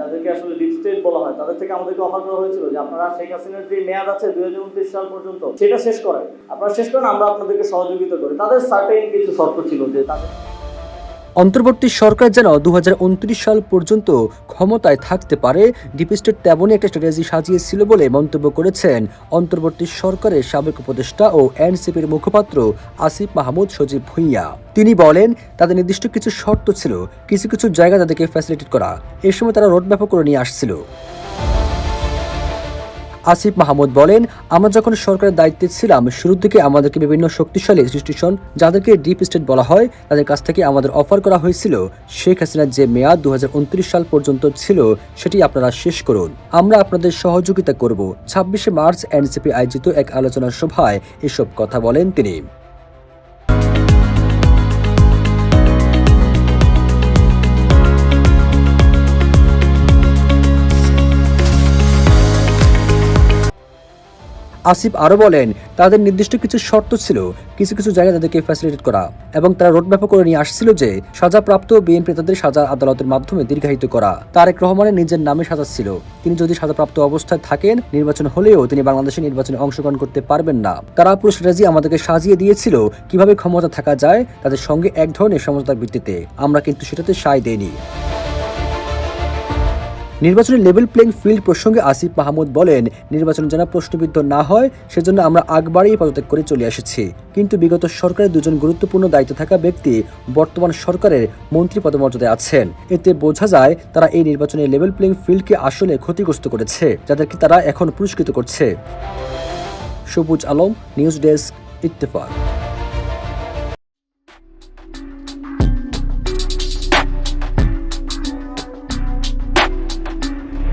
যাদেরকে আসলে deep state বলা হয়, তাদের থেকে আমাদেরকে অফার করা হয়েছিল যে আপনারা শেখ হাসিনার যে মেয়াদ আছে 2029 সাল পর্যন্ত সেটা শেষ করেন, আপনারা শেষ করেন, আমরা আপনাদেরকে সহযোগিতা করি। তাদের সার্টেন কিছু শর্ত ছিল যে তাদের অন্তর্বর্তী সরকার যেন 2029 সাল পর্যন্ত ক্ষমতায় থাকতে পারে, ডিপ স্টেট তেমনই একটা স্ট্র্যাটেজি সাজিয়েছিল বলে মন্তব্য করেছেন অন্তর্বর্তী সরকারের সাবেক উপদেষ্টা ও এনসিপির মুখপাত্র আসিফ মাহমুদ সজীব ভুঁইয়া। তিনি বলেন, তাদের নির্দিষ্ট কিছু শর্ত ছিল, কিছু কিছু জায়গা তাদেরকে ফ্যাসিলিটেট করা। এই সময় তারা রোডম্যাপও করে নিয়ে আসছিল। আসিফ মাহমুদ বলেন, আমরা যখন সরকারের দায়িত্বে ছিলাম, শুরু থেকে আমাদেরকে বিভিন্ন শক্তিশালী ইনস্টিটিউশন, যাদেরকে ডিপ স্টেট বলা হয়, তাদের কাছ থেকে আমাদের অফার করা হয়েছিল শেখ হাসিনার যে মেয়াদ 2029 সাল পর্যন্ত ছিল সেটি আপনারা শেষ করুন, আমরা আপনাদের সহযোগিতা করব। 26শে মার্চ এনসিপি আয়োজিত এক আলোচনা সভায় এসব কথা বলেন তিনি। আসিফ আরও বলেন, তাদের নির্দিষ্ট কিছু শর্ত ছিল, কিছু কিছু জায়গায় তাদেরকে ফ্যাসিলিটেট করা, এবং তারা রোডম্যাপও করে নিয়ে আসছিল যে সাজাপ্রাপ্ত বিএনপি নেতাদের সাজা আদালতের মাধ্যমে দীর্ঘায়িত করা। তারেক রহমানের নিজের নামে সাজা ছিল, তিনি যদি সাজাপ্রাপ্ত অবস্থায় থাকেন, নির্বাচন হলেও তিনি বাংলাদেশের নির্বাচনে অংশগ্রহণ করতে পারবেন না। তারা পুরো স্ট্র্যাটেজি আমাদেরকে সাজিয়ে দিয়েছিল কিভাবে ক্ষমতা থাকা যায় তাদের সঙ্গে এক ধরনের সমঝোতার ভিত্তিতে, আমরা কিন্তু সেটাতে সায় দেইনি। নির্বাচনের লেভেল প্লেইং ফিল্ড প্রসঙ্গে আসিফ মাহমুদ বলেন, নির্বাচন যেন প্রশ্নবিদ্ধ না হয় সেজন্য আমরা আগ বাড়িয়ে পদত্যাগ করে চলে এসেছি, কিন্তু বিগত সরকারের দুজন গুরুত্বপূর্ণ দায়িত্বে থাকা ব্যক্তি বর্তমান সরকারের মন্ত্রী পদমর্যাদায় আছেন। এতে বোঝা যায় তারা এই নির্বাচনের লেভেল প্লেইং ফিল্ডকে আসলে ক্ষতিগ্রস্ত করেছে, যাদেরকে তারা এখন পুরস্কৃত করছে। সবুজ আলম, নিউজ ডেস্ক, ইত্তেফাক।